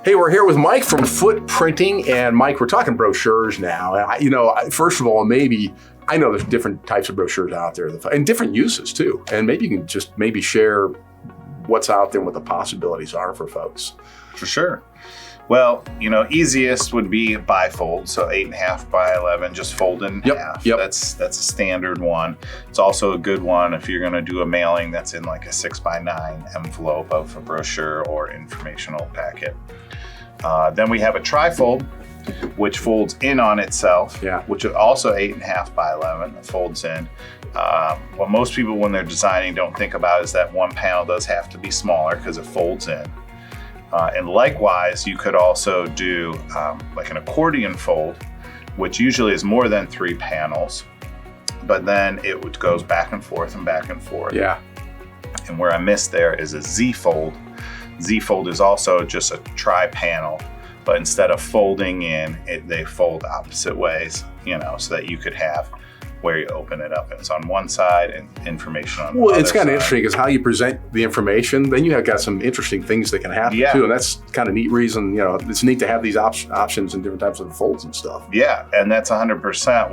Hey, we're here with Mike from Foot Printing, and Mike, we're talking brochures now. And first of all, maybe I know there's different types of brochures out there and different uses too. And maybe you can just share what's out there and what the possibilities are for folks. For sure. Well, easiest would be a bifold, so 8.5 by 11, just fold in half. Yep. That's a standard one. It's also a good one if you're going to do a mailing that's in like a 6 by 9 envelope of a brochure or informational packet. Then we have a trifold, which folds in on itself, which is also 8.5 by 11. It folds in. What most people, when they're designing, don't think about is that one panel does have to be smaller because it folds in. And likewise, you could also do like an accordion fold, which usually is more than 3 panels, but then it goes back and forth and back and forth. Yeah. And where I missed there is a Zfold. Zfold is also just a tri-panel, but instead of folding in, they fold opposite ways, so that you could have where you open it up and it's on one side and information on the other side. Well, it's kind of interesting because how you present the information, then you have got some interesting things that can happen too. And that's kind of neat reason, it's neat to have these options and different types of folds and stuff. Yeah, and that's 100%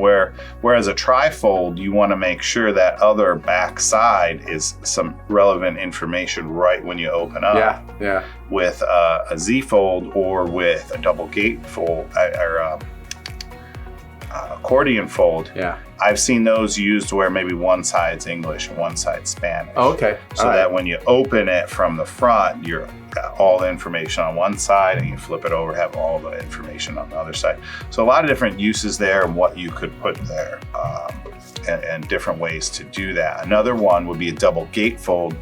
whereas a trifold, you want to make sure that other back side is some relevant information right when you open up. Yeah. With a Zfold or with a double gate fold or accordion fold. Yeah. I've seen those used where maybe one side's English and one side's Spanish. Oh, okay. So that when you open it from the front, you've got all the information on one side and you flip it over, have all the information on the other side. So a lot of different uses there and what you could put there and different ways to do that. Another one would be a double gate fold,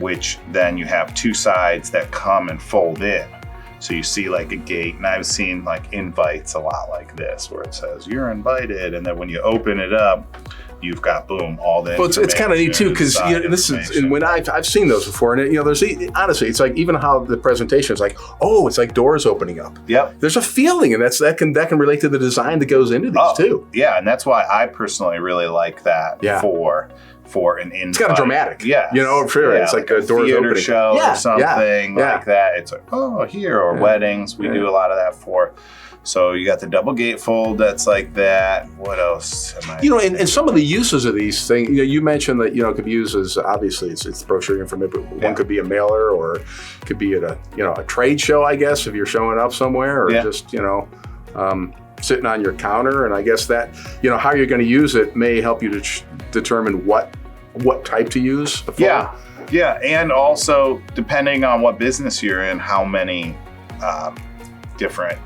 which then you have 2 sides that come and fold in. So you see like a gate, and I've seen like invites a lot like this, where it says you're invited, and then when you open it up, you've got boom, all the. Well, it's kind of neat too because this is, and when I've seen those before, and there's honestly, it's like even how the presentation is like, oh, it's like doors opening up. Yep. There's a feeling, and that can relate to the design that goes into these too. Yeah, and that's why I personally really like that for an invite. It's kind of dramatic. Yeah. Sure. Yeah, it's like a doors theater opening. show or something like that. It's like, here, or weddings. We do a lot of that for. So you got the double gate fold that's like that. What else am I and some of the uses of these things, you mentioned that, it could be used as, obviously it's brochure information, but one could be a mailer or could be at a trade show, I guess, if you're showing up somewhere or just, sitting on your counter. And I guess that, how you're going to use it may help you to determine what type to use. Yeah. And also depending on what business you're in, how many different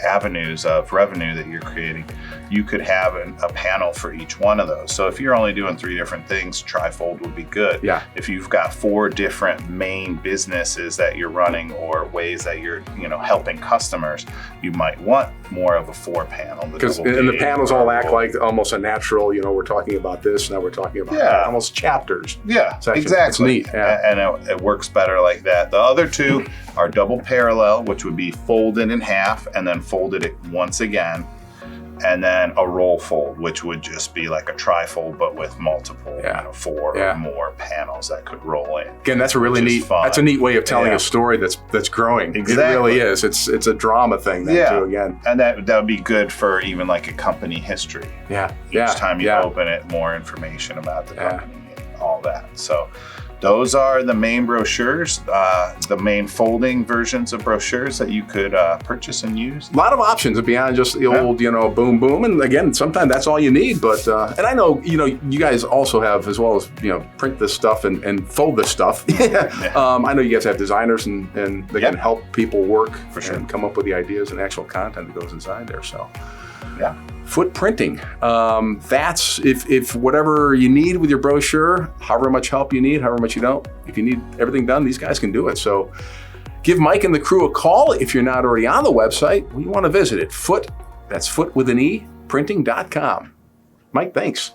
avenues of revenue that you're creating, you could have a panel for each one of those. So if you're only doing 3 different things, trifold would be good. Yeah. If you've got 4 different main businesses that you're running or ways that you're helping customers, you might want more of a 4 panel. Because the panels all act like almost a natural, we're talking about this, now we're talking about almost chapters. Yeah, exactly. It's neat. Yeah. And it works better like that. The other 2 are double parallel, which would be folded in half and then folded it once again. And then a roll fold, which would just be like a trifold, but with multiple, 4 or more panels that could roll in. Again, that's a really neat. That's a neat way of telling a story that's growing. Exactly. It really is. It's a drama thing then too. Again, and that would be good for even like a company history. Each time you open it, more information about the company and all that. So. Those are the main brochures, the main folding versions of brochures that you could purchase and use. A lot of options beyond just the old, boom, boom. And again, sometimes that's all you need. But and I know, you guys also have, as well as print this stuff and fold this stuff. I know you guys have designers and they can help people work for sure and come up with the ideas and actual content that goes inside there. So. Yeah. Foot printing. That's if whatever you need with your brochure, however much help you need, however much you don't, if you need everything done, these guys can do it. So give Mike and the crew a call if you're not already on the website. You want to visit it. That's foot with an E, printing.com. Mike, thanks.